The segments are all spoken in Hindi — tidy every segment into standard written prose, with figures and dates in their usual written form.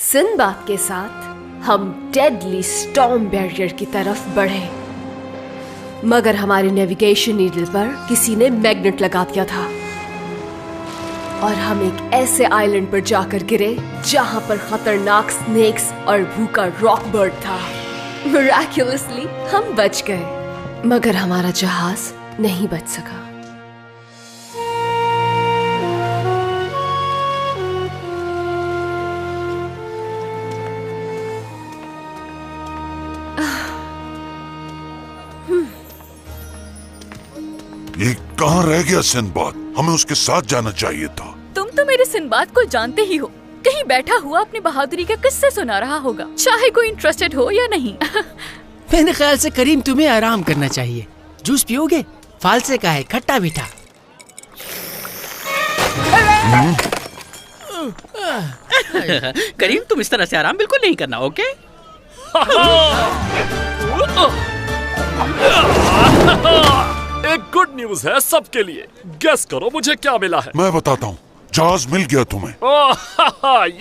सिंदबाद के साथ हम डेडली स्टॉर्म बैरियर की तरफ बढ़े, मगर हमारे नेविगेशन नीडल पर किसी ने मैग्नेट लगा दिया था और हम एक ऐसे आइलैंड पर जाकर गिरे जहां पर खतरनाक स्नेक्स और भूखा रॉक बर्ड था। मिरेक्युलसली हम बच गए, मगर हमारा जहाज नहीं बच सका। ये कहाँ रह गया सिंदबाद? हमें उसके साथ जाना चाहिए था। तुम तो मेरे सिंदबाद को जानते ही हो, कहीं बैठा हुआ अपनी बहादुरी के किस्से सुना रहा होगा, चाहे कोई इंटरेस्टेड हो या नहीं। मेरे ख्याल से करीम तुम्हें आराम करना चाहिए। जूस पियोगे? फालसे का है, खट्टा मीठा। करीम तुम इस तरह से आराम बिल्कुल नहीं करना, ओके? एक गुड न्यूज है सबके लिए। गेस करो मुझे क्या मिला है। मैं बताता हूँ, जहाज मिल गया तुम्हें।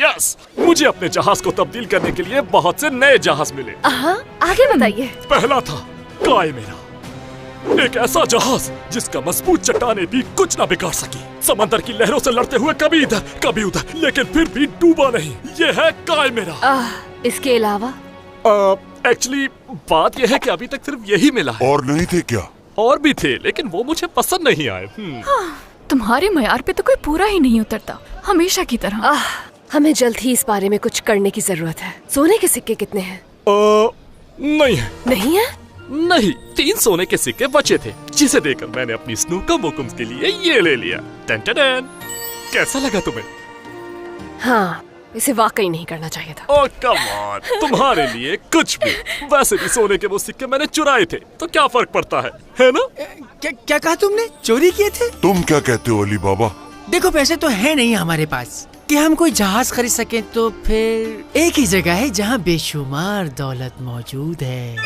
यस, मुझे अपने जहाज को तब्दील करने के लिए बहुत से नए जहाज मिले। आगे बताइए। पहला था काय मेरा, एक ऐसा जहाज जिसका मजबूत चट्टाने भी कुछ न बिगाड़ सकी, समंदर की लहरों से लड़ते हुए कभी इधर कभी उधर, लेकिन फिर भी डूबा नहीं। ये है काय मेरा। इसके अलावा एक्चुअली बात यह है कि अभी तक सिर्फ यही मिला है। और नहीं थे क्या? और भी थे, लेकिन वो मुझे पसंद नहीं आए। तुम्हारे मयार पे तो कोई पूरा ही नहीं उतरता, हमेशा की तरह। हमें जल्द ही इस बारे में कुछ करने की जरूरत है। सोने के सिक्के कितने हैं? नहीं है। नहीं है? नहीं, 3 सोने के सिक्के बचे थे, जिसे देकर मैंने अपनी स्नूका मोकुम्स के लिए ये ले लिया। टन टन टन। कैसा लगा तुम्हें? हाँ, इसे वाकई नहीं करना चाहिए था। ओह कम ऑन, तुम्हारे लिए कुछ भी। वैसे भी सोने के वो सिक्के मैंने चुराए थे, तो क्या फर्क पड़ता है ना? क्या कहा तुमने? चोरी किए थे? तुम क्या कहते हो अली बाबा? देखो, पैसे तो है नहीं हमारे पास कि हम कोई जहाज खरीद सकें, तो फिर एक ही जगह है जहाँ बेशुमार दौलत मौजूद है।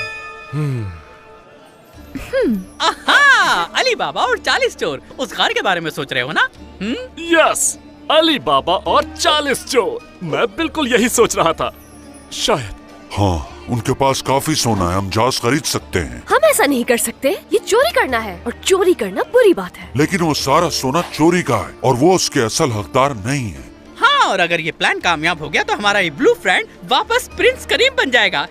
अली बाबा और 40 चोर, उस कार के बारे में सोच रहे हो ना? यस, अली बाबा और 40 चोर। मैं बिल्कुल यही सोच रहा था। शायद हाँ, उनके पास काफी सोना है, हम जहाज खरीद सकते हैं। हम ऐसा नहीं कर सकते, ये चोरी करना है और चोरी करना बुरी बात है। लेकिन वो सारा सोना चोरी का है और वो उसके असल हकदार नहीं है। हाँ, और अगर ये प्लान कामयाब हो गया तो हमारा ये ब्लू फ्रेंड वापस प्रिंस करीम बन जाएगा।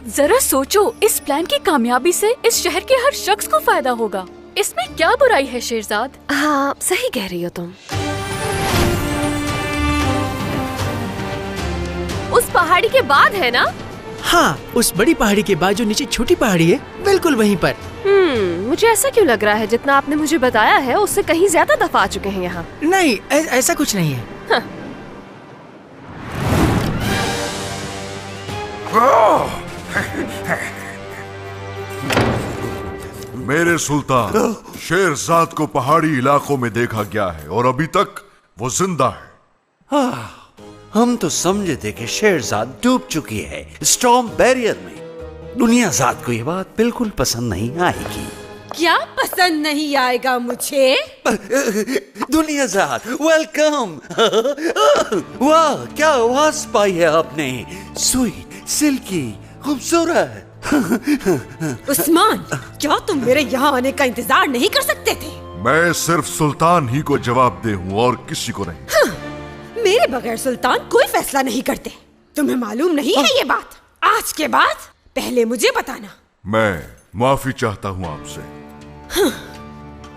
जरा सोचो, इस प्लान की कामयाबी से इस शहर के हर शख्स को फायदा होगा। इसमें क्या बुराई है शेरजाद? हाँ, सही कह रही हो तुम। उस पहाड़ी के बाद है ना? हाँ, उस बड़ी पहाड़ी के बाद जो नीचे छोटी पहाड़ी है, बिल्कुल वहीं पर। मुझे ऐसा क्यों लग रहा है जितना आपने मुझे बताया है उससे कहीं ज्यादा दफा आ चुके हैं यहाँ। नहीं, ऐसा कुछ नहीं है। मेरे सुल्तान, शेरजाद को पहाड़ी इलाकों में देखा गया है और अभी तक वो जिंदा है। हम तो समझे थे कि शेरजाद डूब चुकी है स्टॉर्म बैरियर में। दुनियाजाद को ये बात बिल्कुल पसंद नहीं आएगी। क्या पसंद नहीं आएगा मुझे? दुनियाजाद, वेलकम। वाह, क्या आवाज पाई है आपने। स्वीट, सिल्की, खूबसूरत। उस्मान, क्या तुम मेरे यहाँ आने का इंतजार नहीं कर सकते थे? मैं सिर्फ सुल्तान ही को जवाब दे हूँ और किसी को नहीं। मेरे बगैर सुल्तान कोई फैसला नहीं करते। तुम्हें मालूम नहीं है ये बात? आज के बाद पहले मुझे बताना। मैं माफी चाहता हूँ आपसे।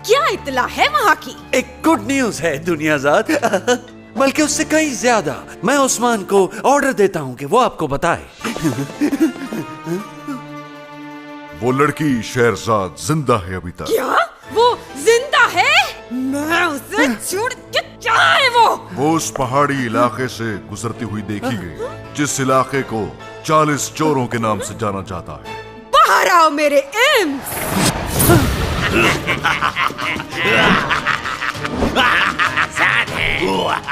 क्या इत्तला है वहाँ की? एक गुड न्यूज है दुनियाजाद, बल्कि उससे कहीं ज्यादा। मैं उस्मान को ऑर्डर देता हूँ कि वो आपको बताए। वो लड़की शेरजाद जिंदा है अभी तक। क्या वो जिंदा है? मैं उसे छोड़ के, क्या है वो उस पहाड़ी इलाके से गुजरती हुई देखी गई, जिस इलाके को 40 चोरों के नाम से जाना जाता है। बाहर आओ मेरे एम्स।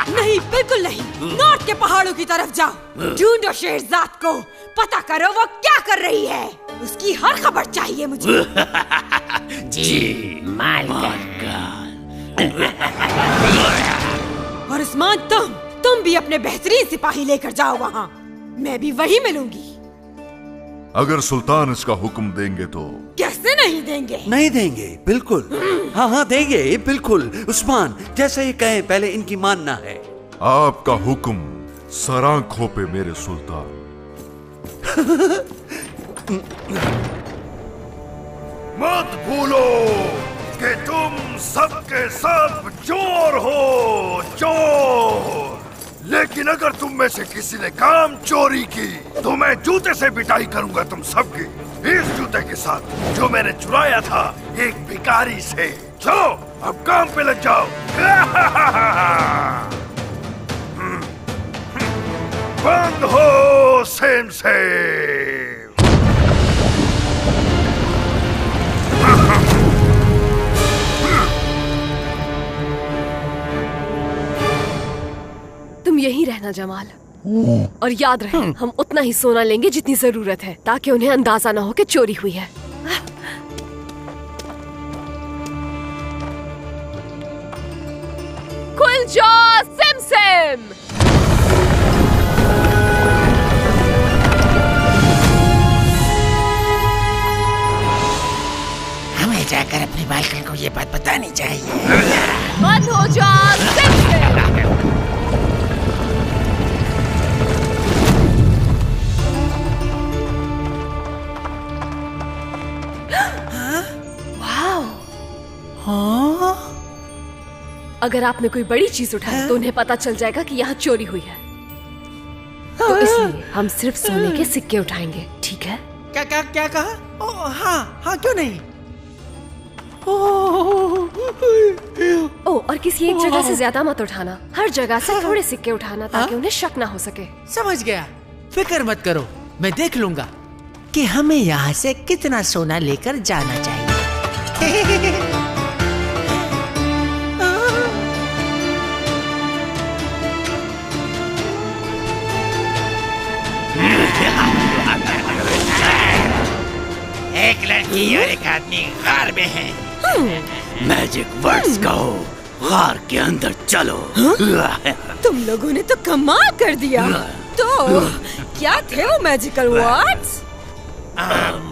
नहीं, बिल्कुल नहीं। नॉर्थ के पहाड़ों की तरफ जाओ, ढूंढो शेरजाद को, पता करो वो क्या कर रही है। उसकी हर खबर चाहिए मुझे। जी मालिक। और उस्मान, तुम तुम भी अपने बेहतरीन सिपाही लेकर जाओ वहाँ। मैं भी वही मिलूंगी। अगर सुल्तान इसका हुक्म देंगे तो? कैसे नहीं देंगे? नहीं देंगे, बिल्कुल। हाँ हाँ देंगे, बिल्कुल। उस्मान जैसा ये कहे, पहले इनकी मानना है। आपका हुक्म सरांखों पे मेरे सुल्तान। मत भूलो कि तुम सबके सब चोर हो, चोर। लेकिन अगर तुम में से किसी ने काम चोरी की तो मैं जूते से पिटाई करूंगा तुम सबकी, इस जूते के साथ जो मैंने चुराया था एक भिखारी से। चलो अब काम पे लग जाओ। बंद हो सेम सेम। तुम यहीं रहना जमाल, और याद रहे हम उतना ही सोना लेंगे जितनी जरूरत है, ताकि उन्हें अंदाजा ना हो कि चोरी हुई है। खुल जा सिम सिम। हमें जाकर अपनी मालकिन को ये बात बतानी चाहिए। बंद हो जा सिम सिम। हाँ? अगर आपने कोई बड़ी चीज उठाई तो उन्हें पता चल जाएगा कि यहाँ चोरी हुई है। तो इसलिए हम सिर्फ सोने के सिक्के उठाएंगे, ठीक है? क्या क्या क्या कहा? हाँ हाँ, क्यों नहीं? और किसी एक जगह से ज्यादा मत उठाना, हर जगह से थोड़े सिक्के उठाना, ताकि उन्हें शक ना हो सके। समझ गया, फिक्र मत करो, मैं देख लूंगा कि हमें यहाँ से कितना सोना लेकर जाना चाहिए। एक लड़की और एक आदमी गार में हैं। मैजिक वर्ड्स कहो, गार के अंदर चलो। तुम लोगों ने तो कमाल कर दिया। तो क्या थे वो मैजिकल वर्ड्स?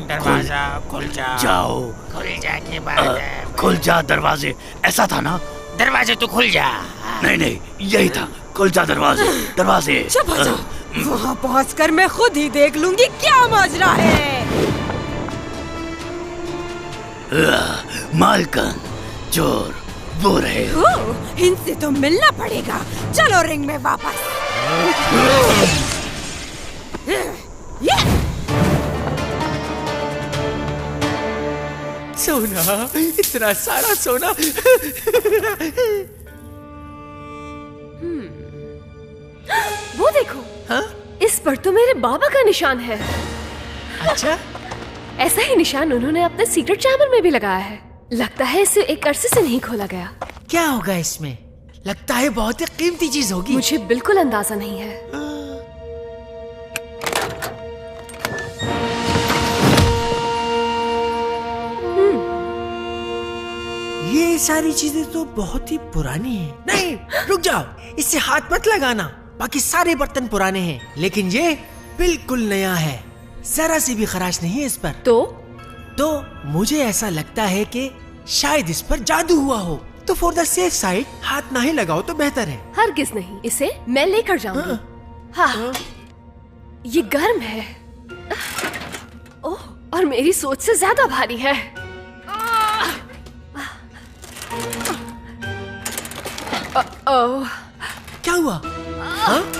दरवाजा खुल जाओ, खुल जा के बाद खुल जा दरवाजे, ऐसा था ना? दरवाजे तो खुल जा। नहीं नहीं, यही था, खुल जा दरवाजे, दरवाजे। चुप हो जाओ, वहाँ पहुँचकर मैं खुद ही देख लूंगी क्या माजरा है। मालकन चोर वो रहे। इनसे तो मिलना पड़ेगा। चलो रिंग में वापस। सोना, इतना सारा सोना। वो देखो, हाँ? इस पर तो मेरे बाबा का निशान है। अच्छा? ऐसा ही निशान उन्होंने अपने सीक्रेट चैम्बर में भी लगाया है। लगता है इसे एक अरसे से नहीं खोला गया। क्या होगा इसमें? लगता है बहुत ही कीमती चीज होगी। मुझे बिल्कुल अंदाजा नहीं है। ये सारी चीजें तो बहुत ही पुरानी हैं। नहीं, रुक जाओ, इससे हाथ मत लगाना। बाकी सारे बर्तन पुराने हैं, लेकिन ये बिल्कुल नया है, जरा सी भी खराश नहीं है इस पर। तो मुझे ऐसा लगता है कि शायद इस पर जादू हुआ हो। तो फॉर द सेफ साइड हाथ ना ही लगाओ तो बेहतर है। हरगिज़ नहीं, इसे मैं लेकर जाऊंगी। हाँ, ये गर्म है। ओह, और मेरी सोच से ज्यादा भारी है। ओह, क्या हुआ?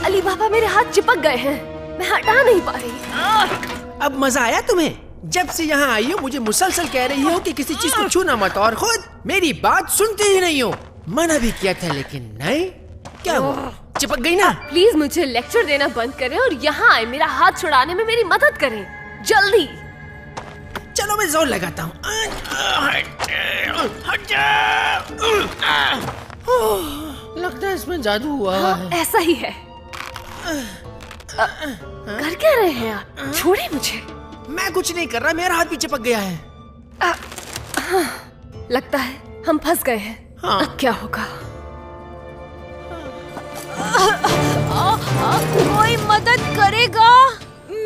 अली बाबा, मेरे हाथ चिपक गए हैं, मैं हटा नहीं पा रही। अब मजा आया तुम्हें? जब से यहाँ आई हो मुझे मुसलसल कह रही हो कि किसी चीज को छूना मत, और खुद मेरी बात सुनते ही नहीं हो। मना भी किया था लेकिन नहीं। क्या हुआ? चिपक गई ना? प्लीज मुझे लेक्चर देना बंद करें और यहाँ आए मेरा हाथ छुड़ाने में मेरी मदद करें, जल्दी। चलो मैं जोर लगाता हूँ। लगता है इसमें जादू हुआ है। ऐसा ही है। कर क्या रहे हैं आप? छोड़िए मुझे। मैं कुछ नहीं कर रहा, मेरा हाथ भी चिपक गया है। लगता है हम फंस गए हैं। अब क्या होगा? कोई मदद करेगा?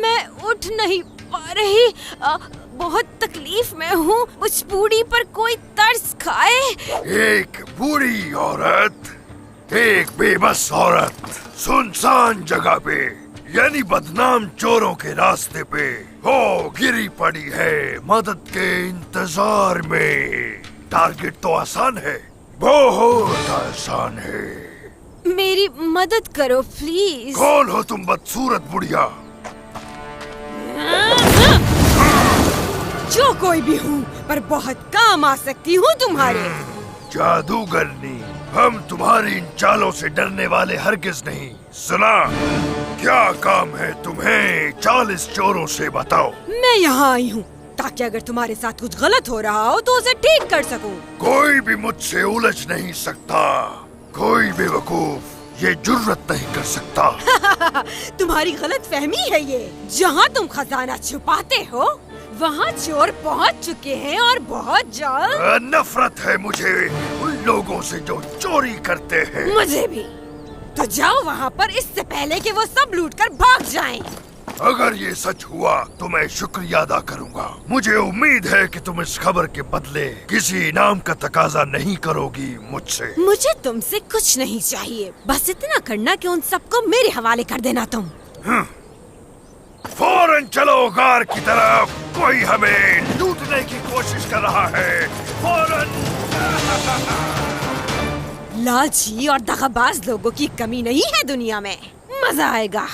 मैं उठ नहीं पा रही। बहुत तकलीफ में हूँ। उस बूढ़ी पर कोई तरस खाए। एक बूढ़ी औरत, एक बेबस औरत, सुनसान जगह पे, यानी बदनाम चोरों के रास्ते पे हो गिरी पड़ी है मदद के इंतजार में। टारगेट तो आसान है, बहुत आसान है। मेरी मदद करो प्लीज। कौन हो तुम बदसूरत बुढ़िया? जो कोई भी हूँ, पर बहुत काम आ सकती हूँ तुम्हारे। जादूगरनी, हम तुम्हारी इन चालों से डरने वाले हरगिज नहीं। सुना, क्या काम है तुम्हें? 40 चोरों से बताओ। मैं यहाँ आई हूँ ताकि अगर तुम्हारे साथ कुछ गलत हो रहा हो तो उसे ठीक कर सकूं। कोई भी मुझसे उलझ नहीं सकता। कोई बेवकूफ ये जुर्रत नहीं कर सकता। तुम्हारी गलतफहमी है ये। जहाँ तुम खजाना छुपाते हो वहाँ चोर पहुँच चुके हैं और बहुत जल्द। नफरत है मुझे उन लोगों से जो चोरी करते हैं। मुझे भी। तो जाओ वहाँ पर इससे पहले कि वो सब लूटकर भाग जाएं। अगर ये सच हुआ तो मैं शुक्रिया अदा करूँगा। मुझे उम्मीद है कि तुम इस खबर के बदले किसी इनाम का तकाजा नहीं करोगी मुझसे। मुझे तुमसे कुछ नहीं चाहिए, बस इतना करना कि उन सबको मेरे हवाले कर देना तुम। फौरन चलो गार की तरफ। कोई हमें लूटने की कोशिश कर रहा है। फौरन। लालची और दगाबाज लोगों की कमी नहीं है दुनिया में। मजा आएगा।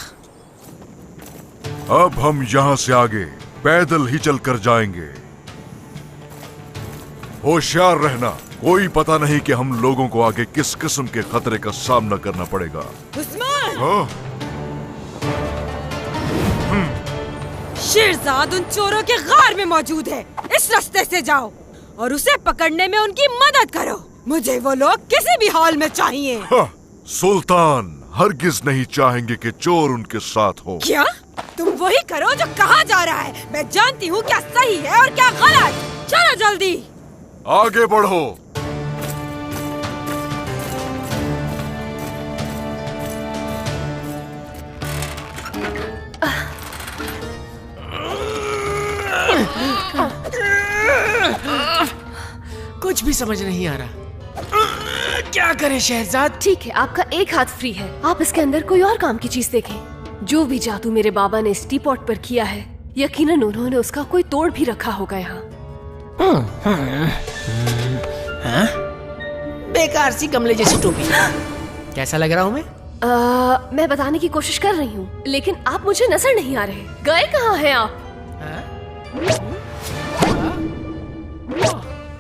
अब हम यहाँ से आगे पैदल ही चलकर जाएंगे। होशियार रहना, कोई पता नहीं कि हम लोगों को आगे किस किस्म के खतरे का सामना करना पड़ेगा। उस्मान! शेरजाद उन चोरों के गार में मौजूद है। इस रास्ते से जाओ और उसे पकड़ने में उनकी मदद करो। मुझे वो लोग किसी भी हाल में चाहिए। सुल्तान हरगिज नहीं चाहेंगे कि चोर उनके साथ हो। क्या? तुम वही करो जो कहा जा रहा है। मैं जानती हूँ क्या सही है और क्या गलत। चलो जल्दी आगे बढ़ो। कुछ भी समझ नहीं आ रहा। क्या करें शहजाद? ठीक है, आपका एक हाथ फ्री है। आप इसके अंदर कोई और काम की चीज देखें। जो भी जादू मेरे बाबा ने इस टीपॉट पर किया है, यकीनन उन्होंने उसका कोई तोड़ भी रखा होगा यहाँ। बेकार सी गमले जैसी टोपी। कैसा लग रहा हूँ मैं? मैं बताने की कोशिश कर रही हूँ, लेकिन आप मुझे नजर नहीं आ रहे। गए कहाँ हैं आप?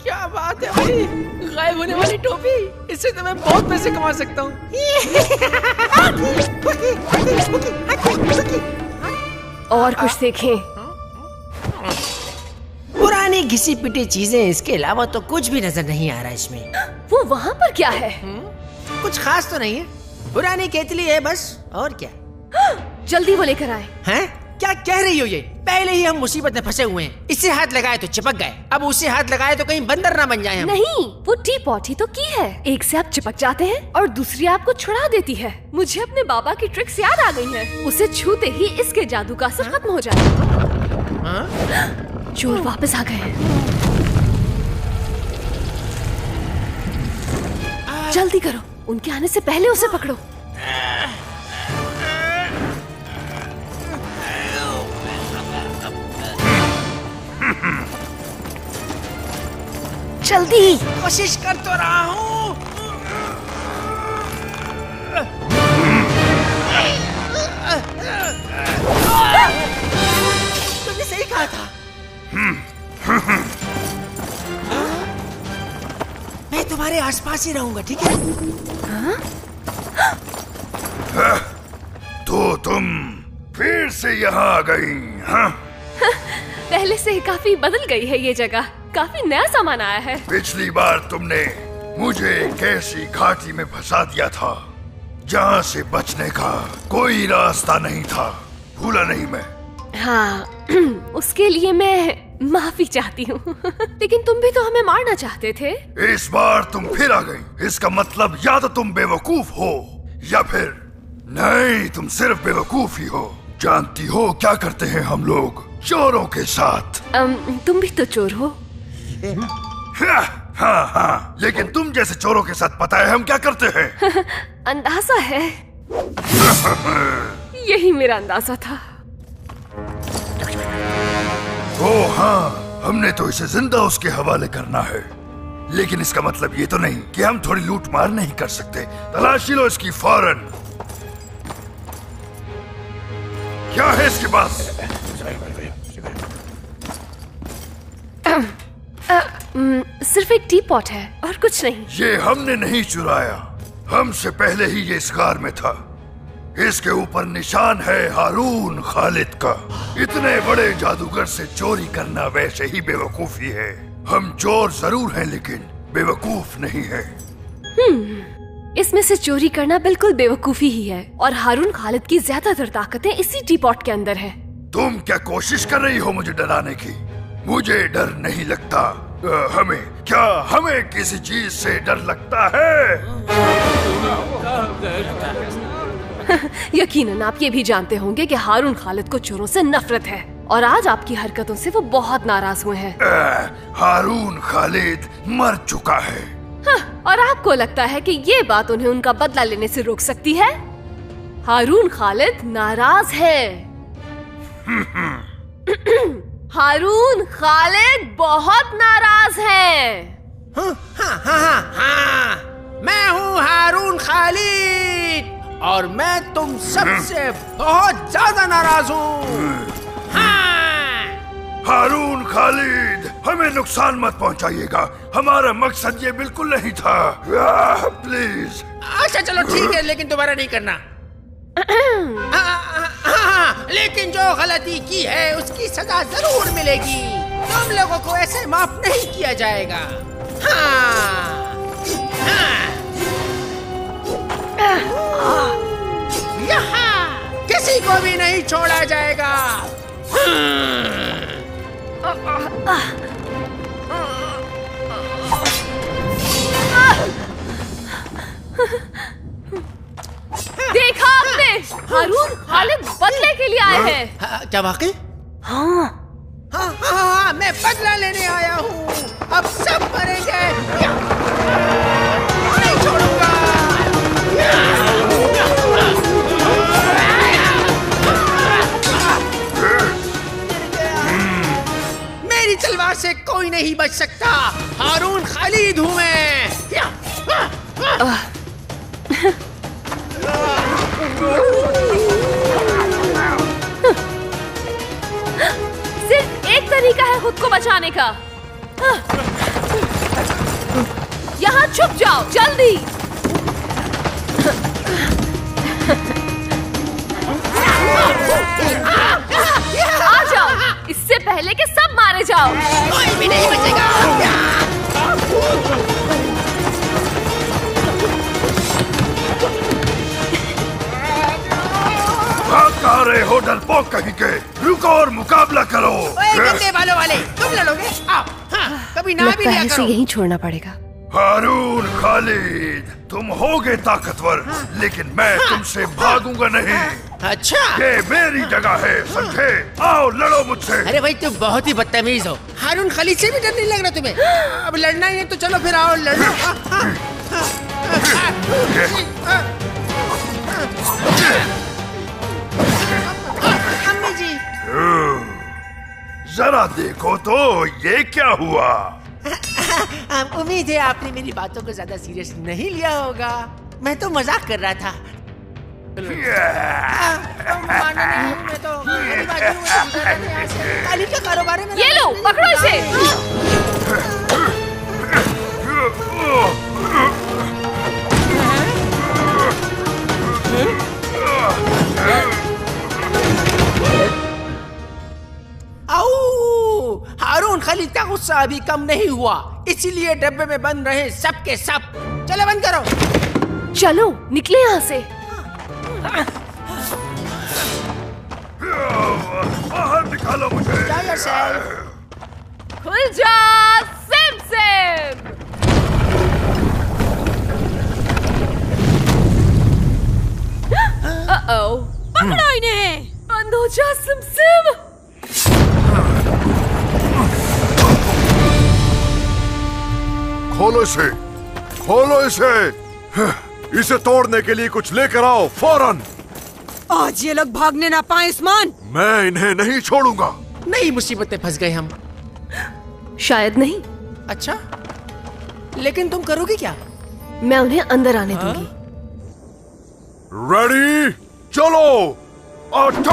क्या बात है भाई, गायब होने वाली टोपी। इससे तो मैं बहुत पैसे कमा सकता हूँ। और कुछ देखें। पुरानी घिसी पिटी चीजें, इसके अलावा तो कुछ भी नजर नहीं आ रहा इसमें। वो वहाँ पर क्या है? कुछ खास तो नहीं है, पुरानी केतली है बस। और क्या? जल्दी वो लेकर आए। हैं? क्या कह रही हो ये? पहले ही हम मुसीबत में फंसे हुए हैं। इससे हाथ लगाए तो चिपक गए, अब उससे हाथ लगाए तो कहीं बंदर ना बन जाए हम। नहीं, वो टी पॉट ही तो की है। एक से आप चिपक जाते हैं और दूसरी आपको छुड़ा देती है। मुझे अपने बाबा की ट्रिक्स याद आ गई हैं। उसे छूते ही इसके जादू का असर खत्म हो जाएगा। चोर वापस आ गए हैं। जल्दी करो, उनके आने से पहले उसे पकड़ो। जल्दी। कोशिश कर तो रहा हूँ। तुमने सही कहा था। मैं तुम्हारे आसपास ही रहूंगा, ठीक है? तो तुम फिर से यहाँ आ गई, हाँ? पहले से काफी बदल गई है ये जगह। काफी नया सामान आया है। पिछली बार तुमने मुझे एक ऐसी घाटी में फंसा दिया था जहाँ से बचने का कोई रास्ता नहीं था। भूला नहीं मैं। हाँ, उसके लिए मैं माफी चाहती हूँ। लेकिन तुम भी तो हमें मारना चाहते थे। इस बार तुम फिर आ गई। इसका मतलब या तो तुम बेवकूफ हो या फिर नहीं, तुम सिर्फ बेवकूफ ही हो। जानती हो क्या करते हैं हम लोग चोरों के साथ? तुम भी तो चोर हो। हाँ, लेकिन तुम जैसे चोरों के साथ पता है हम क्या करते हैं? अंदाजा है। यही मेरा अंदाजा था। ओह हाँ, हमने तो इसे जिंदा उसके हवाले करना है, लेकिन इसका मतलब ये तो नहीं कि हम थोड़ी लूट मार नहीं कर सकते। तलाशी लो इसकी फौरन। क्या है इसके पास? सिर्फ एक टी पॉट है और कुछ नहीं। ये हमने नहीं चुराया, हमसे पहले ही ये इस कार में था। इसके ऊपर निशान है हारून खालिद का। इतने बड़े जादूगर से चोरी करना वैसे ही बेवकूफी है। हम चोर जरूर हैं लेकिन बेवकूफ नहीं है। इसमें से चोरी करना बिल्कुल बेवकूफी ही है और हारून खालिद की ज्यादातर ताकतें इसी टी पॉट के अंदर है। तुम क्या कोशिश कर रही हो मुझे डराने की? मुझे डर नहीं लगता। हमें किसी चीज से डर लगता है? यकीनन आप ये भी जानते होंगे कि हारून खालिद को चोरों से नफरत है और आज आपकी हरकतों से वो बहुत नाराज हुए हैं। हारून खालिद मर चुका है। और आपको लगता है कि ये बात उन्हें उनका बदला लेने से रोक सकती है? हारून खालिद नाराज है। हारून खालिद बहुत नाराज है। हाँ, मैं हूँ हारून खालिद और मैं तुम सबसे बहुत ज्यादा नाराज हूँ। हारून खालिद, हमें नुकसान मत पहुंचाइएगा। हमारा मकसद ये बिल्कुल नहीं था। प्लीज। अच्छा चलो ठीक है, लेकिन दोबारा नहीं करना। लेकिन जो गलती की है उसकी सजा जरूर मिलेगी। तुम लोगों को ऐसे माफ नहीं किया जाएगा। यहाँ किसी को भी नहीं छोड़ा जाएगा। देखा आपने? हारून खालिद बदले के लिए आए हैं। क्या वाकई? हाँ, मैं बदला लेने आया हूँ। अब सब मरेंगे। नहीं छोड़ूंगा। मेरी तलवार से कोई नहीं बच सकता। हारून खालिद हूँ मैं। सिर्फ एक तरीका है खुद को बचाने का। यहाँ छुप जाओ जल्दी। आ जाओ इससे पहले कि सब मारे जाओ। कोई भी नहीं बचेगा। कहाँ रहे हो डरपोक कहीं के? रुको और मुकाबला करो। गंदे बालों वाले, तुम लड़ोगे? आओ। कभी ना भी लिया करो। यहीं छोड़ना पड़ेगा। हारून खालिद, तुम होगे ताकतवर, लेकिन मैं तुमसे भागूंगा नहीं। अच्छा, ये मेरी जगह है, समझे? आओ लड़ो मुझसे। अरे भाई तुम बहुत ही बदतमीज हो। हारून खालिद से भी डर नहीं लग रहा तुम्हें? अब लड़ना ही है तो चलो फिर आओ लड़ो। अम्मी जी, जरा देखो तो ये क्या हुआ? उम्मीद है आपने मेरी बातों को ज्यादा सीरियस नहीं लिया होगा। मैं तो मजाक कर रहा था। मैं तो काली का कारोबार है। ये लो पकड़ो इसे। हारून खालिद का गुस्सा अभी कम नहीं हुआ, इसीलिए डब्बे में बंद रहे सब के सब। चलो बंद करो। चलो निकले यहाँ से। बाहर निकालो मुझे। खुल जा सिम सिम। पकड़ो इन्हें। बंद हो जा सिम। खोलो इसे, खोलो इसे। इसे तोड़ने के लिए कुछ लेकर आओ फौरन। आज ये लोग भागने ना पाए उस्मान। मैं इन्हें नहीं छोड़ूंगा। नई मुसीबत में फंस गए हम। शायद नहीं। अच्छा, लेकिन तुम करोगे क्या? मैं उन्हें अंदर आने दूंगी। रेडी, चलो अटैक।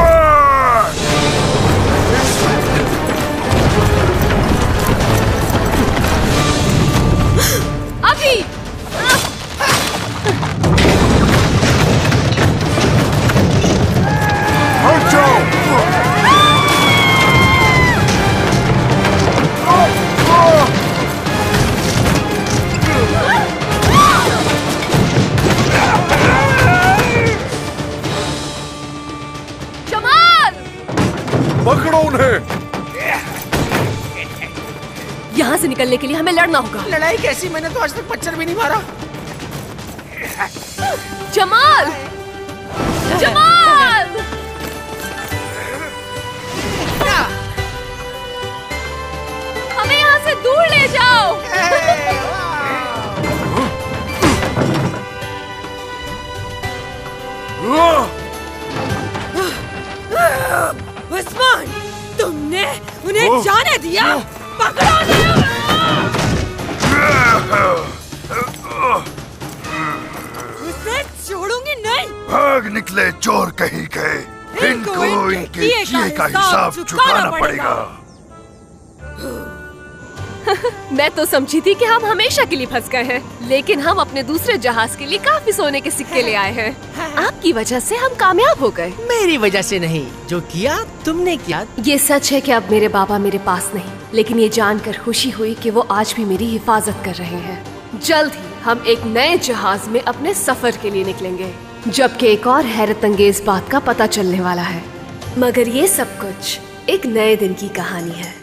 अभी हट जाओ। जमाल, पकड़ो उन्हें। यहाँ से निकलने के लिए हमें लड़ना होगा। लड़ाई कैसी? मैंने तो आज तक मच्छर भी नहीं मारा। जमाल, जमाल, हमें यहाँ से दूर ले जाओ। उस्मान, तुमने उन्हें जाने दिया? पकड़ो उसे छोड़ूंगी नहीं। भाग निकले चोर कहीं गए। इनको इनके किए का हिसाब चुकाना पड़ेगा। मैं तो समझी थी कि हम हमेशा के लिए फंस गए हैं, लेकिन हम अपने दूसरे जहाज के लिए काफी सोने के सिक्के ले आए हैं। आपकी वजह से हम कामयाब हो गए। मेरी वजह से नहीं, जो किया तुमने किया। ये सच है कि अब मेरे बाबा मेरे पास नहीं, लेकिन ये जानकर खुशी हुई कि वो आज भी मेरी हिफाजत कर रहे हैं। जल्द ही हम एक नए जहाज में अपने सफर के लिए निकलेंगे, जबकि एक और हैरत अंगेज बात का पता चलने वाला है। मगर ये सब कुछ एक नए दिन की कहानी है।